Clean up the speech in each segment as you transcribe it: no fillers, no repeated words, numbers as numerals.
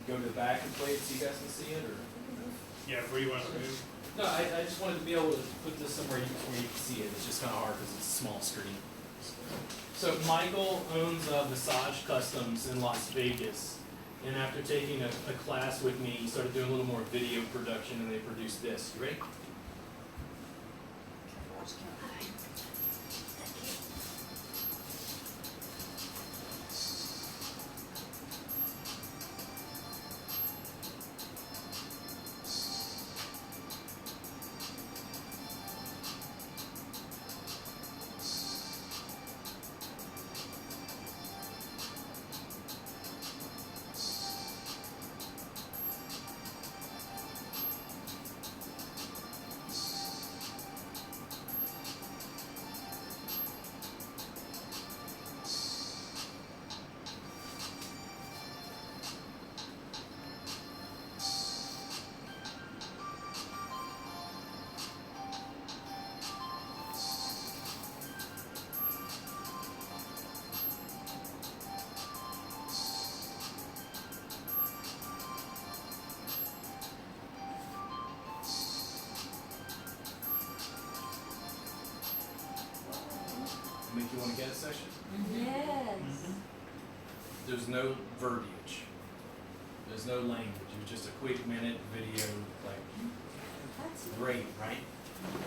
go to the back and play it so you guys can see it, or? Yeah, where you want to move? No, I just wanted to be able to put this somewhere where you can see it. It's just kind of hard because it's a small screen. So Michael owns Massage Customs in Las Vegas. And after taking a class with me, he started doing a little more video production, and they produced this. You ready? Make you want to get a session? Yes. There's no verbiage. There's no language. It was just a quick minute video, like, That's great, right?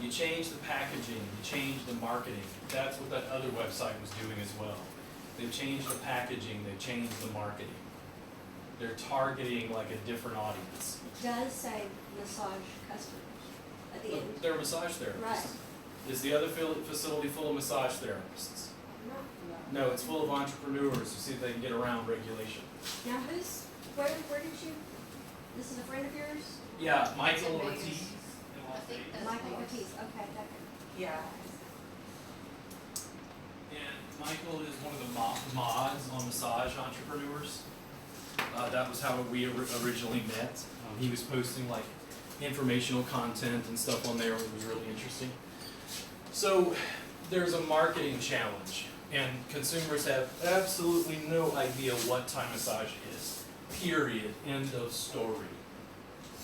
You change the packaging, you change the marketing. That's what that other website was doing as well. They've changed the packaging, they've changed the marketing. They're targeting like a different audience. It does say massage customers at the end. They're massage therapists. Right. Is the other facility full of massage therapists? No, it's full of entrepreneurs who see if they can get around regulation. Now where did you, this is a friend of yours? Yeah, Michael It's in Ortiz. Vegas. in Las think Vegas. that's Michael Vegas. Ortiz, okay, that Yeah. And Michael is one of the mods on Massage Entrepreneurs. That was how we originally met. He was posting like informational content and stuff on there. It was really interesting. So there's a marketing challenge, and consumers have absolutely no idea what Thai massage is. Period. End of story.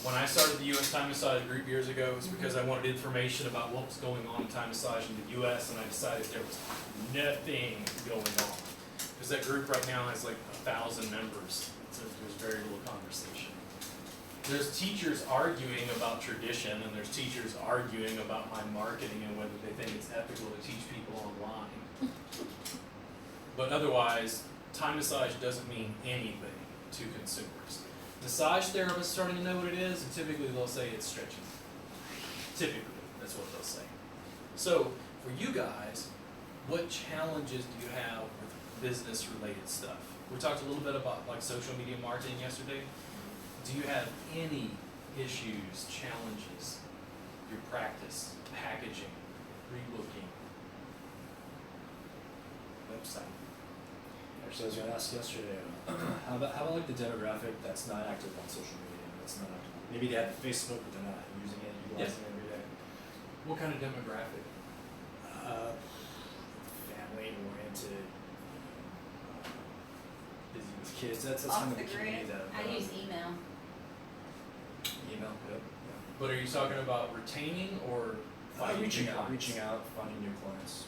When I started the U.S. Thai Massage Group years ago, it was because I wanted information about what was going on in Thai massage in the U.S., and I decided there was nothing going on. Because that group right now has like 1,000 members, so there's very little conversation. There's teachers arguing about tradition, and there's teachers arguing about my marketing and whether they think it's ethical to teach people online. But otherwise, Thai massage doesn't mean anything to consumers. Massage therapists starting to know what it is, and typically they'll say it's stretching. Typically, that's what they'll say. So, for you guys, what challenges do you have with business-related stuff? We talked a little bit about like social media marketing yesterday. Do you have any issues, challenges, your practice, packaging, rebooking, website? Actually, I was going to ask yesterday, how about like the demographic that's not active on social media? That's not active. Maybe they have Facebook, but they're not using it, utilizing it every day. What kind of demographic? Family oriented, busy with kids. That's Off kind of the the community grid. that I use email. email. Yep. But are you talking about retaining or finding Reaching new out, clients? finding new clients,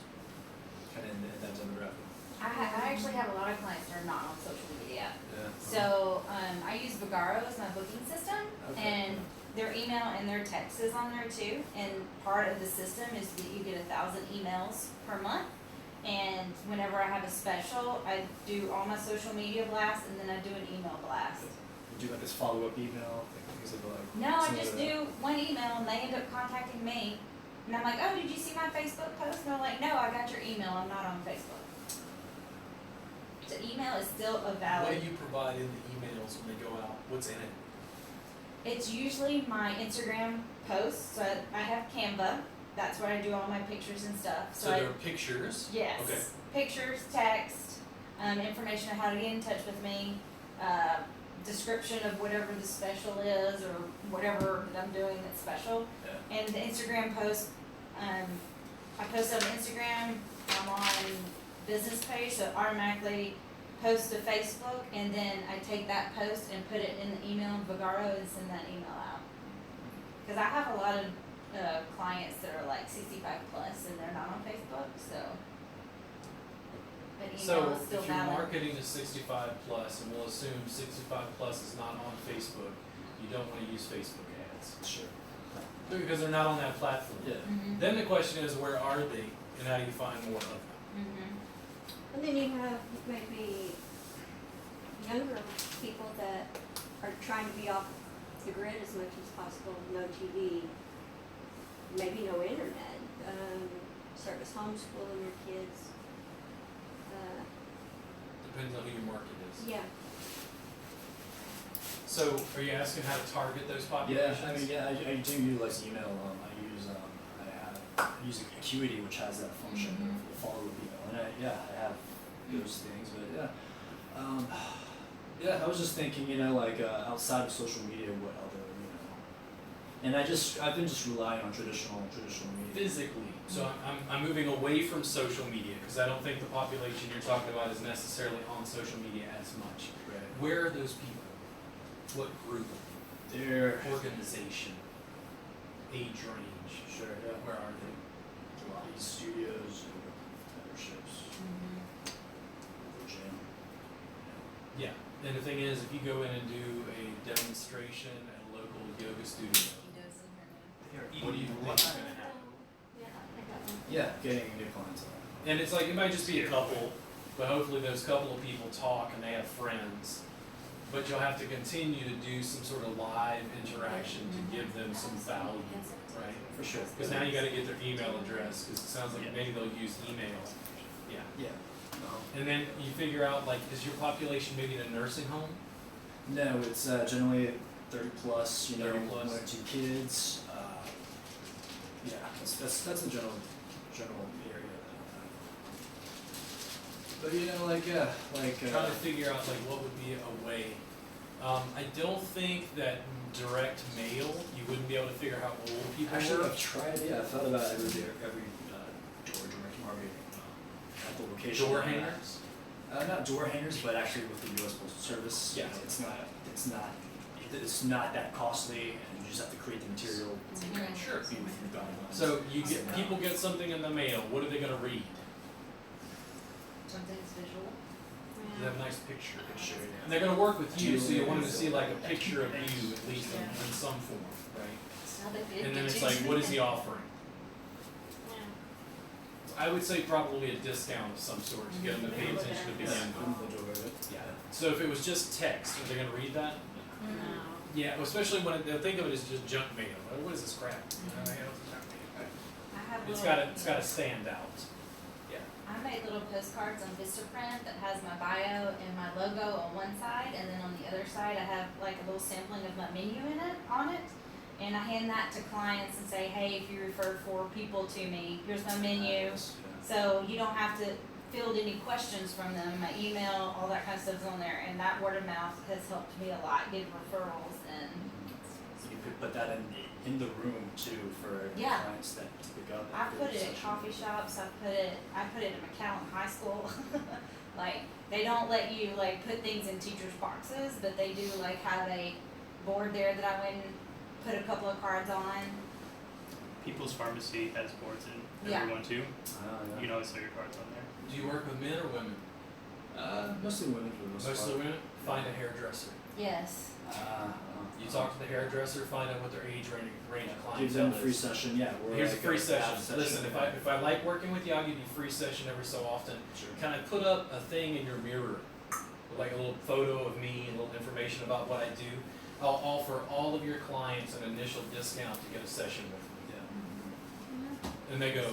kind of in that demographic. I actually have a lot of clients that are not on social media. Yeah. So I use Vagaro as my booking system, Okay. and their email and their text is on there too. And part of the system is that you get 1,000 emails per month. And whenever I have a special, I do all my social media blasts, and then I do an email blast. You do like this follow up email, things like No, I similar just to that. do one email, and they end up contacting me. And I'm like, oh, did you see my Facebook post? And they're like, no, I got your email. I'm not on Facebook. So email is still a What valid. do you provide in the emails when they go out? What's in it? It's usually my Instagram posts. So I have Canva. That's where I do all my pictures and stuff. So there are pictures? Yes. Okay. Pictures, text, information on how to get in touch with me, description of whatever the special is or whatever that I'm doing that's special. Yeah. And the Instagram post, I post on Instagram, I'm on business page, so automatically post to Facebook, and then I take that post and put it in the email in Vagaro and send that email out. Cause I have a lot of, clients that are like 65 plus and they're not on Facebook, so. But email So is still if you're valid. marketing to 65 plus, and we'll assume 65 plus is not on Facebook, you don't want to use Facebook ads Sure. because they're not on that platform. Yeah. Mhm. Then the question is, where are they, and how do you find more of them? Mhm. And then you have maybe younger people that are trying to be off the grid as much as possible, no TV, maybe no internet, service homeschooling your kids. Depends on who your market is. Yeah, So are you asking how to target those Yeah, populations? I mean, yeah, I do utilize email. I use Acuity, which has that function Mhm. of follow up email, and I have those things. But yeah, I was just thinking, like outside of social media, what other, and I've been just relying on traditional media. Physically. So I'm moving away from social media because I don't think the population you're talking about is necessarily on social media as much. Right. Where are those people? What group? They're Organization? Age range? sure, yeah. Where are they? Pilates studios, memberships, Mhm. the gym. Yeah. And the thing is, if you go in and do a demonstration at a local yoga studio, He does in here now. what do you think is going to happen? yeah, I got one. Yeah, getting new clientele. And it's like, it might just be a couple, but hopefully those couple of people talk and they have friends. But you'll have to continue to do some sort of live interaction to give them some value, right? For sure. Because now you gotta get their email address, because it sounds like Yeah. maybe they'll use email. Yeah. Yeah. And then you figure out, like, is your population maybe in a nursing home? No, it's generally 30 plus, 30 plus. 1 or 2 kids. Yeah, that's the general area. But Trying to figure out, like, what would be a way. I don't think that direct mail, you wouldn't be able to figure out how old people actually were. I've tried. Yeah, I thought about every door direct marketing at the location. Door hangers? Not door hangers, but actually with the U.S. Postal Service. Yeah. It's not that costly, and you just have to create the material. Mhm. Sure. Be within the guidelines. So people get something in the mail, what are they gonna read? Something's visual. They have a nice picture. Sure, yeah. And they're gonna work with you, so you want them to see like a picture of you, at least in some form, right? That's how they did And then get it's you. like, what is he offering? Yeah. I would say probably a discount of some sort to get them to pay attention to begin with. Open the door, right? Yeah. So if it was just text, are they gonna read that? Mhm. Yeah, especially when they'll think of it as just junk mail. Like, what is this crap? Mhm. Junk mail. I have It's little, gotta stand out. Yeah. I made little postcards on Vistaprint that has my bio and my logo on one side, and then on the other side I have like a little sampling of my menu on it. And I hand that to clients and say, hey, if you refer 4 people to me, here's my menu. Nice, yeah. So you don't have to field any questions from them. My email, all that kind of stuff's on there, and that word of mouth has helped me a lot, get referrals and. So you could put that in the room too for Yeah. clients that to pick up. I after put the it in session. coffee shops, I put it in McAllen High School. Like, they don't let you like put things in teachers' boxes, but they do like have a board there that I went and put a couple of cards on. People's Pharmacy has boards in Yeah. everyone too. Yeah. You can always throw your cards on there. Do you work with men or women? Mostly women for the most Mostly part. women? Find a hairdresser. Yes. You talk to the hairdresser, find out what their age range of Give them a clientele free is. session, yeah. Or Here's a like free half session. Listen, if I like working with you, I'll give you a free session every so often. Sure. Can I put up a thing in your mirror, with like a little photo of me and a little information about what I do? I'll offer all of your clients an initial discount to get a session with me. Yeah. And they go,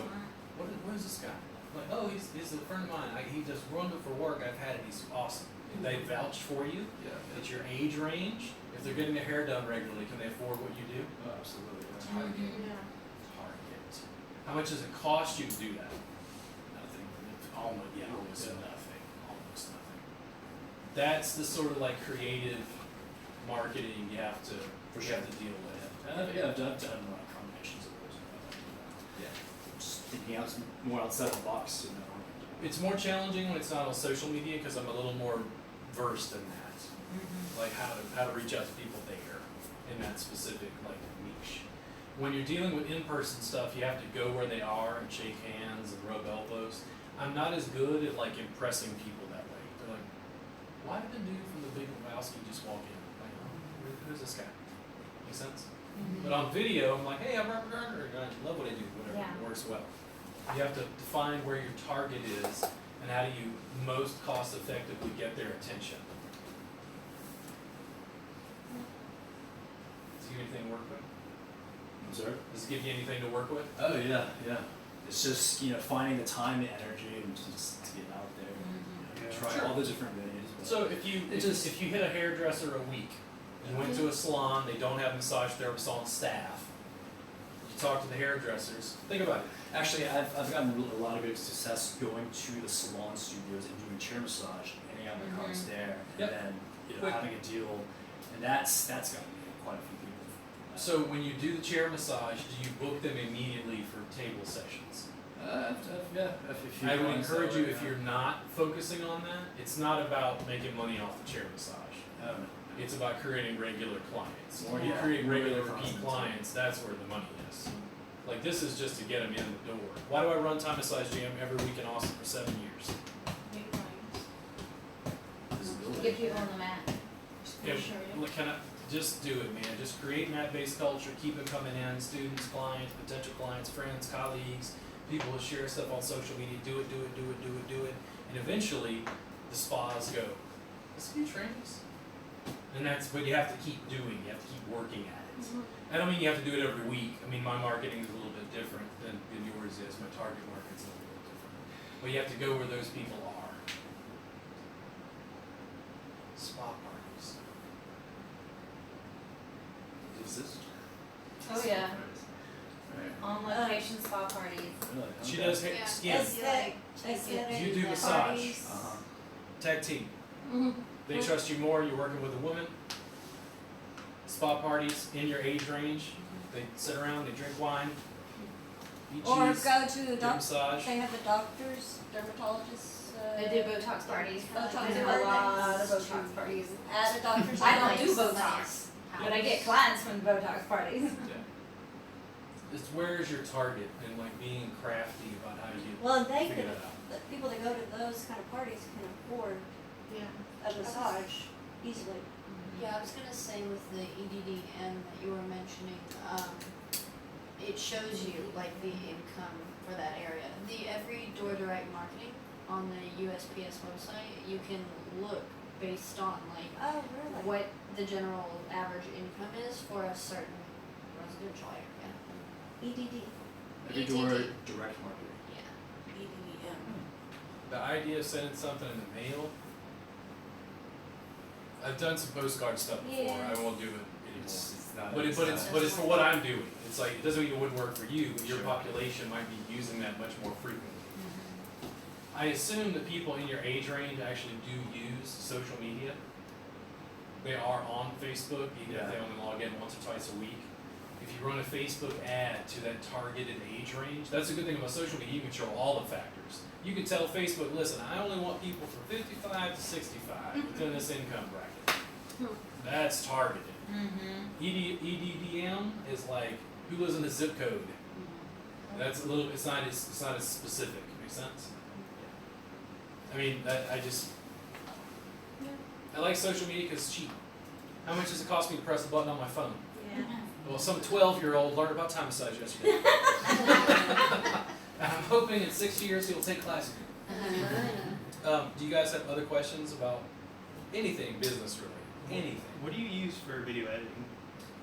what is this guy? I'm like, oh, he's a friend of mine. He does wonderful work. I've had it. He's awesome. And they vouch for you. Yeah. It's your age range. If they're getting their hair done regularly, can they afford what you do? Oh, absolutely. Yeah. Target. Yeah. Target. How much does it cost you to do that? Nothing. Almost, yeah, almost nothing. Almost nothing. That's the sort of like creative marketing you have to deal with. I've done a lot of combinations of those. Yeah. Just thinking more outside the box, It's more challenging when it's not on social media because I'm a little more versed in that. Like how to reach out to people there in that specific like niche. When you're dealing with in-person stuff, you have to go where they are and shake hands and rub elbows. I'm not as good at like impressing people that way. They're like, why did the dude from the Big Lebowski just walk in? Like, oh, who's this guy? Make sense? But on video, I'm like, hey, I'm Robert Gardner, and I love what I do, whatever, Yeah. it works well. You have to define where your target is and how do you most cost effectively get their attention. Does it give you anything to work with? I'm sorry? Does it give you anything to work with? Oh yeah, yeah. It's just finding the time and energy and just to get out there. Yeah. Try Sure. all the different venues. but- So if you if you hit a hairdresser a week, you went to a salon, they don't have massage therapists on staff. You talk to the hairdressers. Think about it. Actually, I've gotten a lot of good success going to the salon studios and doing chair massage, hanging out my cards there, and Yep. then Quick. having a deal, and that's gotten me quite a few people. So when you do the chair massage, do you book them immediately for table sessions? Yeah, if you I would want to encourage sell you, it, if yeah. you're not focusing on that, it's not about making money off the chair massage. It's about creating regular clients. When you Yeah. create regular Regular repeat clients. clients, that's where the money is. Like this is just to get them in the door. Why do I run Time Massage Jam every week in Austin for 7 years? Get people on the mat. Look, can I just do it, man? Just create mat-based culture, keep it coming in. Students, clients, potential clients, friends, colleagues, people who share stuff on social media. Do it, do it, do it, do it, do it, and eventually the spas go, let's do trainings. And that's what you have to keep doing. You have to keep working at it. I don't mean you have to do it every week. I mean, my marketing is a little bit different than yours is. My target market's a little bit different. But you have to go where those people are. Spa parties. Is this? Oh yeah. Right. On location spa parties. Really? She Okay. does hair, skin, Aesthetic. You do massage. Uh-huh. tag team. They trust you more. You're working with a woman. Spa parties in your age range. They sit around. They drink wine. Eat Or cheese. go to a Get a doctor, massage. they have the doctors, dermatologists. They do Botox parties. Botox They do a parties. lot of Botox parties. At a doctor's I don't office. do Botox, but I get clients from Botox parties. Yeah. It's where's your target and like being crafty about how you Well, and they figure can, that out. the people that go to those kind of parties can afford Yeah. a massage easily. Yeah, I was gonna say with the EDDM that you were mentioning, it shows you like the income for that area. The every door direct marketing on the USPS website, you can look based on like Oh, really? what the general average income is for a certain residential area. EDD. Every ETT. door direct marketing. Yeah. EDDM. The idea of sending something in the mail. I've done some postcard stuff before. Yeah. I won't do it anymore. It's not. But it's for what I'm doing. It's like it doesn't mean it wouldn't work for you, but your Sure. population might be using that much more frequently. I assume that people in your age range actually do use social media. They are on Facebook, even if they Yeah. only log in once or twice a week. If you run a Facebook ad to that targeted age range, that's a good thing about social media. You can control all the factors. You can tell Facebook, listen, I only want people from 55 to 65 within this income bracket. That's targeted. EDDM is like who lives in a zip code. That's a little. It's not as specific. Makes sense. I mean, I like social media because it's cheap. How much does it cost me to press a button on my phone? Yeah. Well, some 12-year-old learned about time massage yesterday. I'm hoping in 6 years he'll take classes. Do you guys have other questions about anything business related? Anything? What do you use for video editing?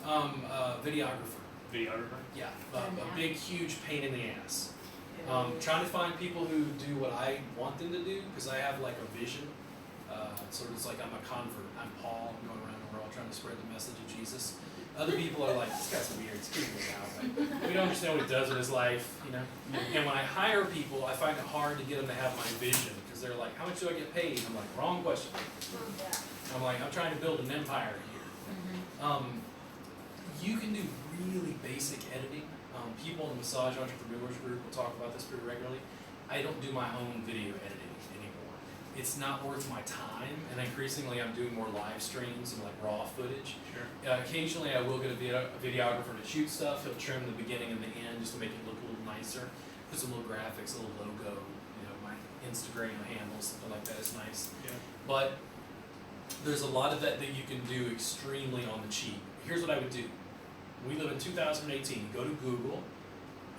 Videographer. Videographer? Yeah, a big, huge pain in the ass. Trying to find people who do what I want them to do, because I have like a vision. Sort of it's like I'm a convert. I'm Paul. I'm going around the world trying to spread the message of Jesus. Other people are like, this guy's weird. He's creeping me out. Like, we don't understand what he does with his life, you know. And when I hire people, I find it hard to get them to have my vision, because they're like, how much do I get paid? I'm like, wrong question. I'm like, I'm trying to build an empire here. You can do really basic editing. People in the massage entrepreneurs group will talk about this pretty regularly. I don't do my own video editing anymore. It's not worth my time, and increasingly I'm doing more live streams and like raw footage. Sure. Occasionally I will get a videographer to shoot stuff. He'll trim the beginning and the end just to make it look a little nicer. Put some little graphics, a little logo, my Instagram handle, something like that is nice. Yeah. But there's a lot of that that you can do extremely on the cheap. Here's what I would do. We live in 2018. Go to Google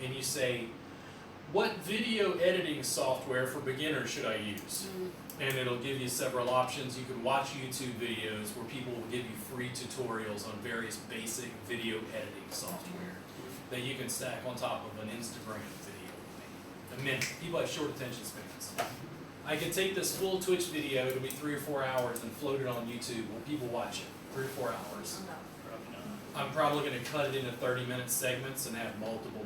and you say, what video editing software for beginners should I use? And it'll give you several options. You can watch YouTube videos where people will give you free tutorials on various basic video editing software that you can stack on top of an Instagram video. I mean, people have short attention spans. I can take this full Twitch video, it'll be 3 or 4 hours, and float it on YouTube where people watch it, 3 or 4 hours. Probably not. I'm probably going to cut it into 30-minute segments and have multiple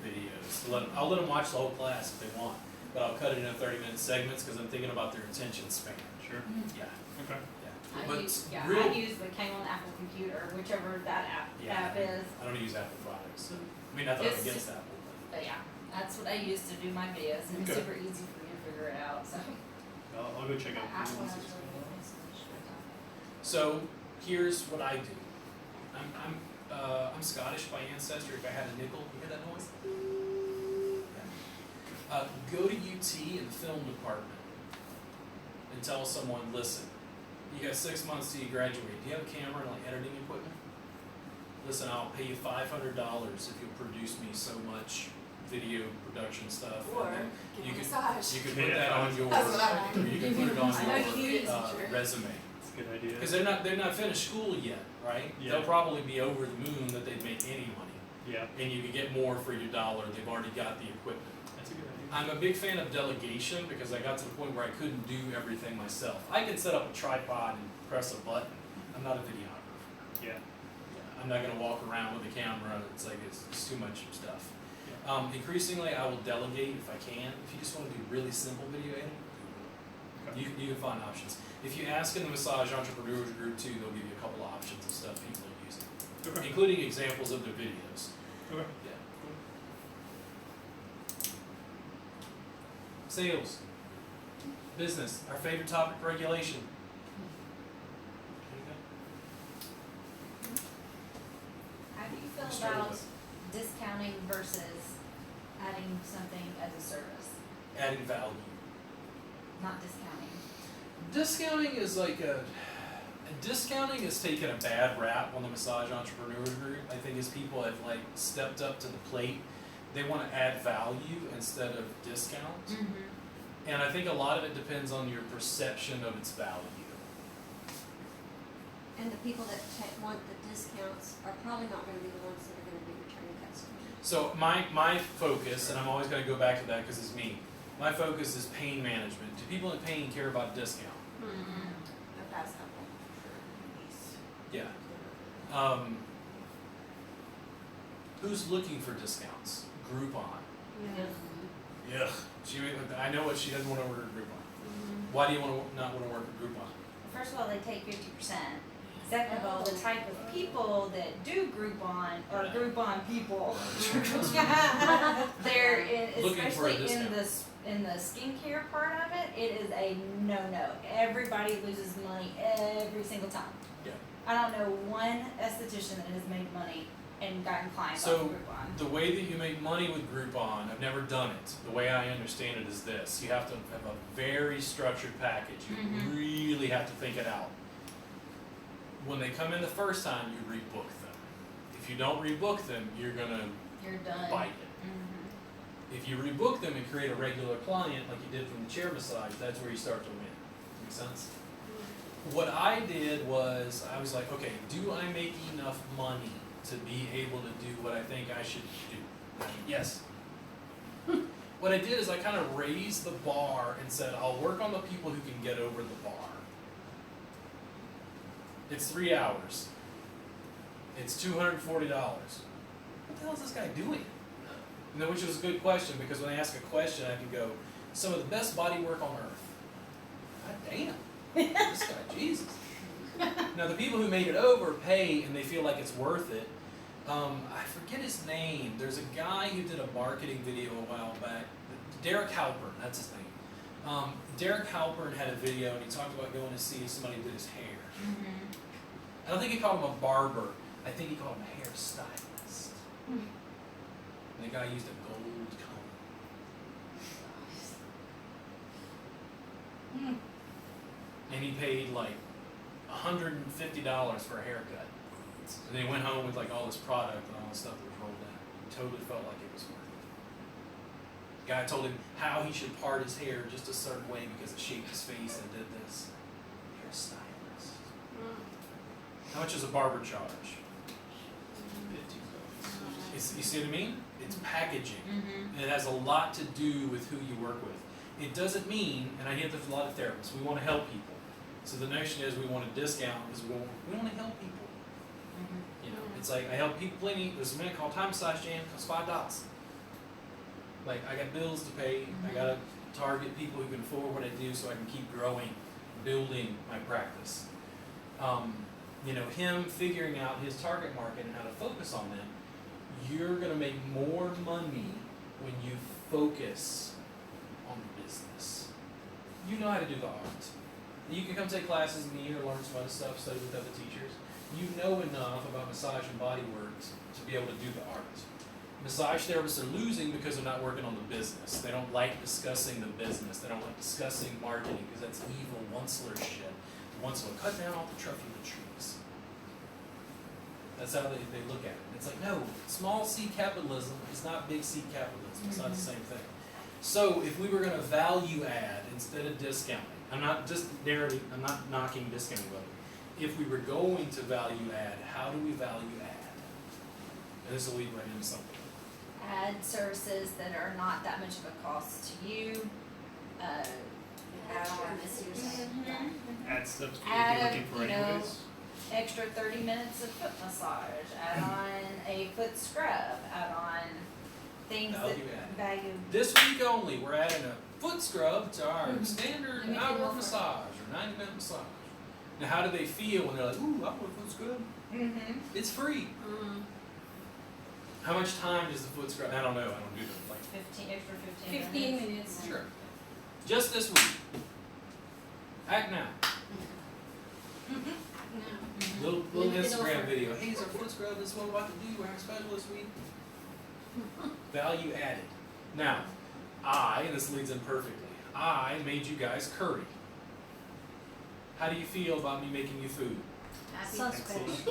videos. I'll let them watch the whole class if they want, but I'll cut it into 30-minute segments because I'm thinking about their attention span. Sure. Yeah, Okay. yeah. I But use, real- I use the K1 Apple computer, whichever that app Yeah. is. I don't use Apple products. I mean, not that I'm It's against just- Apple, but But yeah, that's what I use to do my videos, and it's Okay. super easy for me to figure it out. So. I'll go check out Apple Google has Assistant. really good installation. so here's what I do. I'm Scottish by ancestry. If I had a nickel, you hear that noise? Yeah. Go to UT in the film department and tell someone, listen, you got 6 months till you graduate. Do you have a camera and like editing equipment? Listen, I'll pay you $500 if you'll produce me so much video production stuff. Or and then give you me a could massage. you could put that on your That's what I would do. you can put it on I know you your use it. resume. It's a good idea. Because they're not finished school yet, right? Yeah. They'll probably be over the moon that they'd make any money, Yeah, and you can get more for your dollar. They've already got the equipment. that's a good idea. I'm a big fan of delegation because I got to the point where I couldn't do everything myself. I can set up a tripod and press a button. I'm not a videographer. Yeah. I'm not going to walk around with a camera. It's like it's too much stuff. Yeah. Increasingly, I will delegate if I can. If you just want to do really simple video editing, Okay. you can find options. If you ask in the Massage Entrepreneurs group too, they'll give you a couple of options of stuff people are using, Okay. including examples of their videos. Okay. Yeah. Sales, business, our favorite topic, regulation. How do you We feel started about with discounting versus adding something as a service, adding value. not discounting? Discounting is like discounting has taken a bad rap on the massage entrepreneur group. I think as people have like stepped up to the plate, they want to add value instead of discount. Mm-hmm. And I think a lot of it depends on your perception of its value. And the people that want the discounts are probably not gonna be the ones that are gonna be returning customers. So my focus, and I'm always going to go back to that because it's me. My focus is pain management. Do people in pain care about discount? Mm-hmm. The past couple. Yeah. Who's looking for discounts? Groupon. Yeah. Yeah. I know what she doesn't want to work at Groupon. Why do you not want to work at Groupon? First of all, they take 50%. Second of all, the type of people that do Groupon are Groupon people. They're Looking for a especially in discount. in the skincare part of it. It is a no. Everybody loses money every single time. Yeah. I don't know one esthetician that has made money and gotten clients So, off of Groupon. The way that you make money with Groupon, I've never done it. The way I understand it is this. You have to have a very structured package. You Mhm. really have to think it out. When they come in the first time, you rebook them. If you don't rebook them, you're going to You're done. bite it. Mhm. If you rebook them and create a regular client like you did from the chair massage, that's where you start to win. Make sense? What I did was, I was like, okay, do I make enough money to be able to do what I think I should do? Yes. What I did is I kind of raised the bar and said, I'll work on the people who can get over the bar. It's 3 hours. It's $240. What the hell is this guy doing? You know, which was a good question, because when I ask a question, I can go, some of the best body work on earth. God damn. This guy, Jesus. Now, the people who made it over pay and they feel like it's worth it. I forget his name. There's a guy who did a marketing video a while back. Derek Halpern, that's his name. Derek Halpern had a video and he talked about going to see if somebody did his hair. I don't think he called him a barber. I think he called him a hairstylist. And the guy used a gold comb. And he paid like $150 for a haircut. And then he went home with like all this product and all this stuff that was rolled in. He totally felt like it was worth it. The guy told him how he should part his hair just a certain way because it shaped his face and did this. Hairstylist. How much does a barber charge? You see what I mean? It's packaging. And it has a lot to do with who you work with. It doesn't mean, and I hear this from a lot of therapists, we want to help people. So the notion is we want a discount because we want to help people. You know, it's like I help people plenty. There's a man called Time Massage Jam, costs $5. Like I got bills to pay. I gotta target people who can afford what I do so I can keep growing, building my practice. You know, him figuring out his target market and how to focus on them, you're gonna make more money when you focus on the business. You know how to do the art. You can come take classes in the year, learn some other stuff, study with other teachers. You know enough about massage and body works to be able to do the art. Massage therapists are losing because they're not working on the business. They don't like discussing the business. They don't like discussing marketing because that's evil, once-ler shit. Once-ler, cut down all the truffula trees. That's how they look at it. It's like, no, small C capitalism is not big C capitalism. It's not the same thing. So if we were going to value add instead of discounting, I'm not knocking discounting, but if we were going to value add, how do we value add? And this will lead right into something. Add services that are not that much of a cost to you. Add on this Add stuff if Add you're looking for you know, anyways. extra 30 minutes of foot massage. Add on a foot scrub. Add on things Value that add. value. This week only, we're adding a foot scrub to our standard hour massage or 90-minute massage. Now, how do they feel when they're like, ooh, I want a foot scrub? It's free. How much time does the foot scrub? I don't know. I don't do the like 15 minutes. Sure. Just this week. Act now. Little Instagram video. Hey, it's our foot scrub. This is what we're about to do. We're having special this week. Value added. Now, and this leads in perfectly, I made you guys curry. How do you feel about me making you food? Suspect.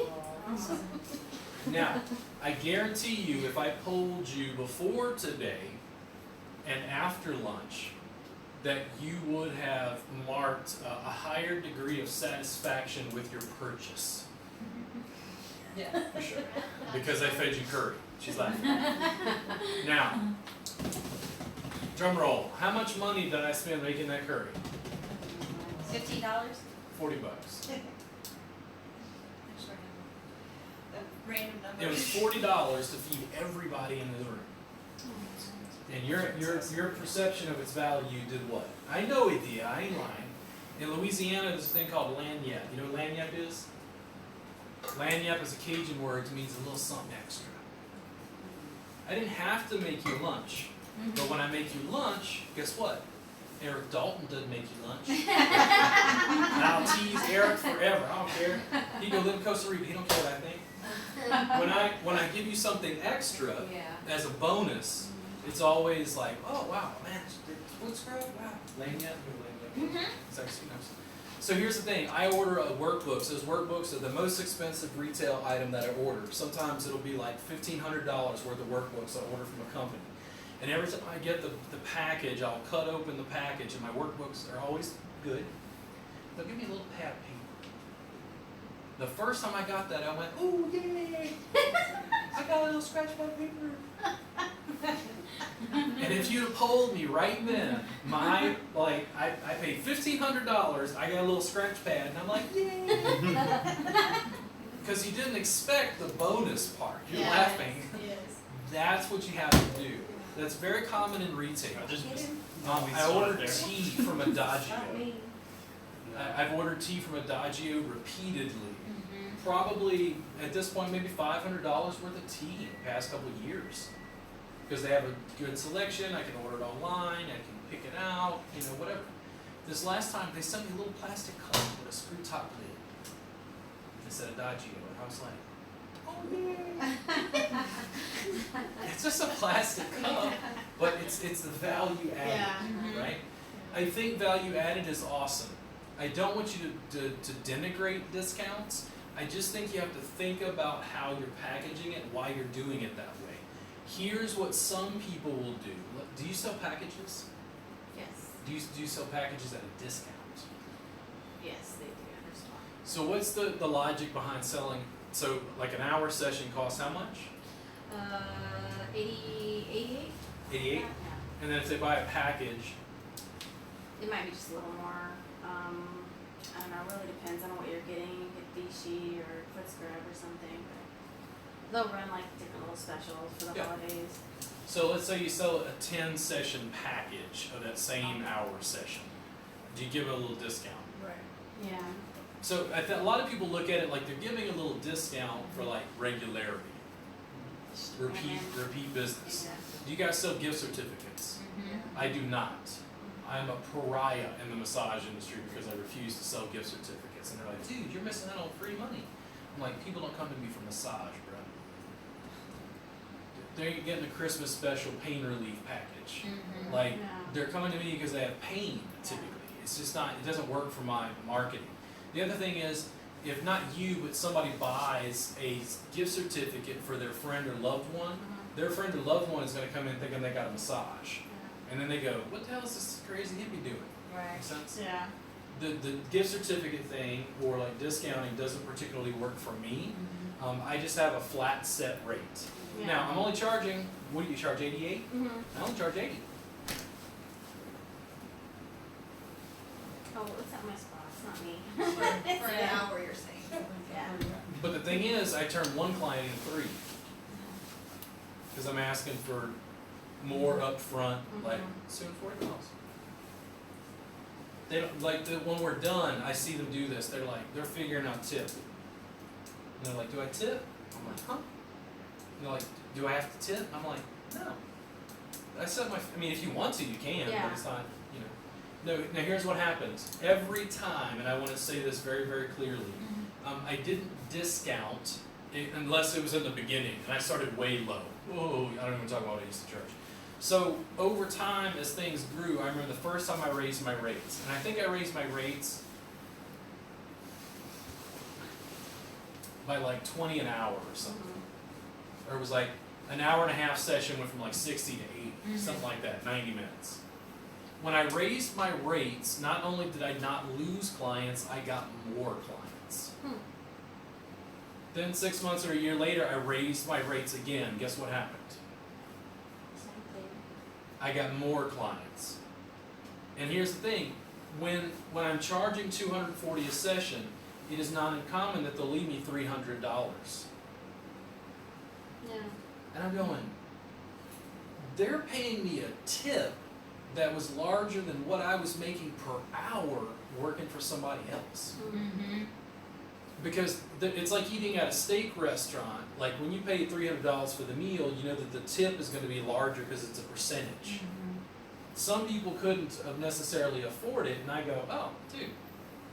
Now, I guarantee you if I polled you before today and after lunch, that you would have marked a higher degree of satisfaction with your purchase. Yeah. For sure. Because I fed you curry. She's laughing. Now, drum roll. How much money did I spend making that curry? $50. $40. A random number. It was $40 to feed everybody in the room. And your perception of its value did what? I know it did. I ain't lying. In Louisiana, there's a thing called lagniappe. You know what lagniappe is? Lagniappe is a Cajun word. It means a little something extra. I didn't have to make you lunch. But when I make you lunch, guess what? Eric Dalton doesn't make you lunch. And I'll tease Eric forever. I don't care. He go live in Costa Rica. He don't care what I think. When I give you something extra as a bonus, it's always like, oh wow, man, foot scrub, wow, lagniappe. It's actually nice. So here's the thing, I order a workbook. So those workbooks are the most expensive retail item that I order. Sometimes it'll be like $1,500 worth of workbooks I order from a company. And every time I get the package, I'll cut open the package, and my workbooks are always good. They'll give me a little pad of paper. The first time I got that, I went, ooh, yay! I got a little scratch pad paper. And if you'd have polled me right then, I paid $1,500, I got a little scratch pad, and I'm like, yay! Because you didn't expect the bonus part. You're laughing. Yes. That's what you have to do. That's very common in retail. I ordered tea from Adagio. I've ordered tea from Adagio repeatedly. Probably, at this point, maybe $500 worth of tea in the past couple of years. because they have a good selection. I can order it online. I can pick it out. You know, whatever. This last time they sent me a little plastic cup with a screw top lid instead of Dodgeo, and I was like, oh yeah. It's just a plastic cup, but it's the value added, Yeah. right? I think value added is awesome. I don't want you to denigrate discounts. I just think you have to think about how you're packaging it, why you're doing it that way. Here's what some people will do. Do you sell packages? Yes. Do you sell packages at a discount? Yes, they do. Understand. So what's the logic behind selling? So like an hour session costs how much? 88. 88? Yeah. And then if they buy a package, It might be just a little more. I don't know. It really depends on what you're getting. Get Vichy or foot scrub or something. But they'll run like different little specials for the Yeah. holidays. so let's say you sell a 10 session package of that same hour session. Do you give it a little discount? Right. Yeah. So a lot of people look at it like they're giving a little discount for like regularity, repeat business. Exactly. Do you guys sell gift certificates? Mm-hmm. I do not. I'm a pariah in the massage industry because I refuse to sell gift certificates. And they're like, dude, you're missing out on free money. I'm like, people don't come to me for massage, bro. They're getting a Christmas special pain relief package. Mm-hmm. Like, Yeah. they're coming to me because they have pain, typically. It's just not, it doesn't work for my marketing. The other thing is, if not you, but somebody buys a gift certificate for their friend or loved one, their friend or loved one is going to come in thinking they got a massage. And then they go, what the hell is this crazy hippie doing? Right. Make sense? Yeah. The gift certificate thing or like discounting doesn't particularly work for me. I just have a flat set rate. Yeah. Now, I'm only charging, what do you charge, 88? Mm-hmm. I only charge 80. Oh, it's at my spot. It's not me. For an Yeah. hour, you're saying. Yeah. But the thing is, I turn one client into 3. Because I'm asking for more upfront, like, soon $40. They don't, like, when we're done, I see them do this. They're figuring out tip. And they're like, do I tip? I'm like, huh? And they're like, do I have to tip? I'm like, no. I mean, if you want to, you can, Yeah. but it's not, you know. No, now here's what happens. Every time, and I want to say this very, very clearly, I didn't discount unless it was in the beginning, and I started way low. Whoa, I don't even talk about what I used to charge. So over time, as things grew, I remember the first time I raised my rates, and I think I raised my rates by like 20 an hour or something. Or it was like an hour and a half session went from like 60 to 80, something like that, 90 minutes. When I raised my rates, not only did I not lose clients, I got more clients. Then 6 months or a year later, I raised my rates again. Guess what happened? Same thing. I got more clients. And here's the thing, when I'm charging $240 a session, it is not uncommon that they'll leave me $300. Yeah. And I'm going, they're paying me a tip that was larger than what I was making per hour working for somebody else. Mm-hmm. Because it's like eating at a steak restaurant. Like when you pay $300 for the meal, you know that the tip is going to be larger because it's a percentage. Some people couldn't necessarily afford it, and I go, oh, dude,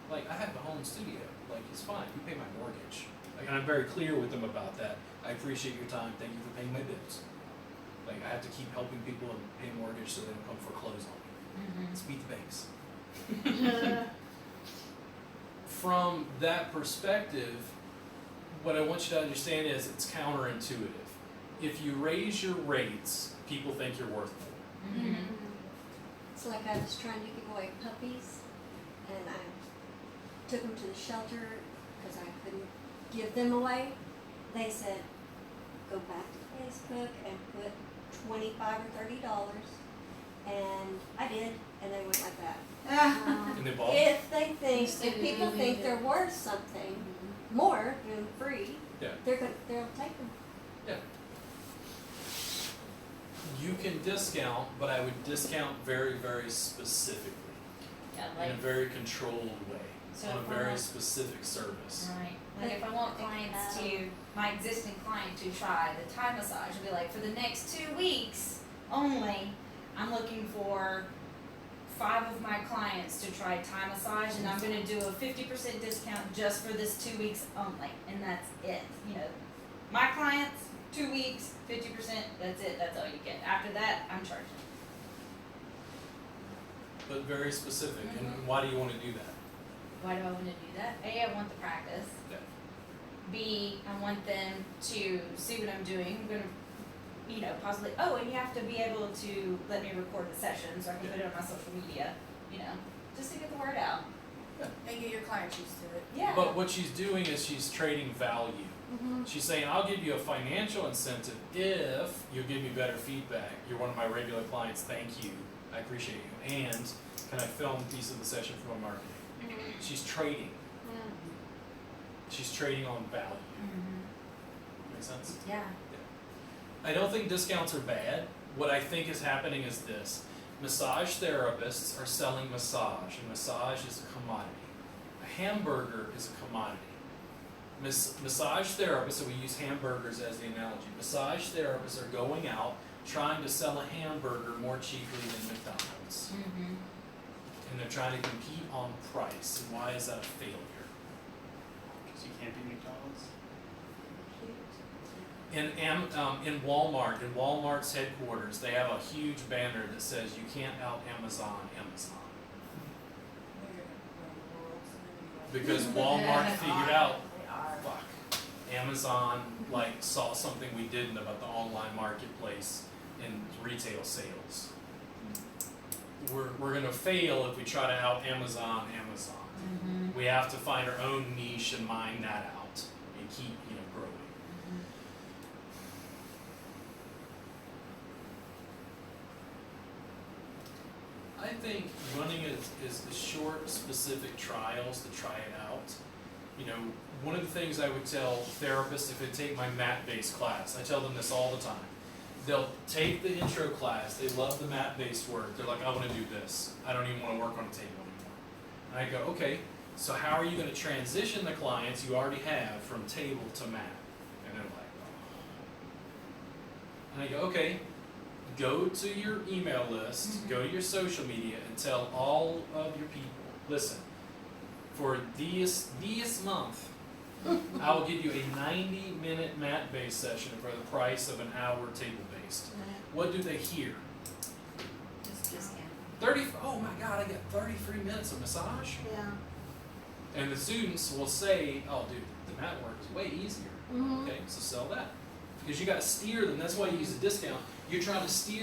like I have a home studio. Like it's fine, you pay my mortgage. Like, and I'm very clear with them about that. I appreciate your time. Thank you for paying my bills. Like I have to keep helping people and pay mortgage so they don't come foreclose on me. Let's beat the banks. From that perspective, what I want you to understand is it's counterintuitive. If you raise your rates, people think you're worth more. It's like I was trying to give away puppies, and I took them to the shelter because I couldn't give them away. They said, go back to Facebook and put $25 or $30, and I did, and they went like that. And they bought. If they think, Instead if of people moving think it. they're worth something more than free, Yeah. they'll take them. You can discount, but I would discount very, very specifically, Yeah, in like, a very controlled way, So on a if I very want- specific service. right, like if I want clients to my existing client to try the Thai massage. I'll be like, for the next 2 weeks only, I'm looking for 5 of my clients to try Thai massage, and I'm gonna do a 50% discount just for this 2 weeks only, and that's it. You know, my clients, 2 weeks, 50%, that's it, that's all you get. After that, I'm charging. But very specific, Mhm. and why do you wanna do that? Why do I wanna do that? A, I want the practice. Yeah. B, I want them to see what I'm doing. I'm gonna, you know, possibly, oh, and you have to be able to let me record the session so I can put it on my social media, you know, just to get the word out. And get your clients used to it. Yeah. But what she's doing is she's trading value. Mm-hmm. She's saying, I'll give you a financial incentive if you give me better feedback. You're one of my regular clients, thank you, I appreciate you. And can I film a piece of the session for my marketing? She's trading. She's trading on value. Mm-hmm. Make sense? Yeah. I don't think discounts are bad. What I think is happening is this. Massage therapists are selling massage, and massage is a commodity. A hamburger is a commodity. Massage therapists, so we use hamburgers as the analogy, massage therapists are going out trying to sell a hamburger more cheaply than McDonald's. Mm-hmm. And they're trying to compete on price. And why is that a failure? Because you can't be McDonald's. In Walmart, in Walmart's headquarters, they have a huge banner that says you can't out Amazon Amazon. Because Walmart figured out, fuck, Amazon like saw something we didn't about the online marketplace and retail sales. We're gonna fail if we try to out Amazon Amazon. Mm-hmm. We have to find our own niche and mine that out and keep, growing. I think running is the short, specific trials to try it out. One of the things I would tell therapists if they take my mat-based class, I tell them this all the time. They'll take the intro class, they love the mat-based work, they're like, I want to do this. I don't even want to work on a table anymore. And I go, okay, so how are you going to transition the clients you already have from table to mat? And they're like, oh. And I go, okay, go to your email list, go to your social media, and tell all of your people, listen, for this month, I will give you a 90-minute mat-based session for the price of an hour table-based. What do they hear? Just 30, oh my God, I got 33 minutes of massage? Yeah. And the students will say, oh dude, the mat work is way easier. Okay, so sell that. Because you got to steer them, that's why you use a discount. You're trying to steer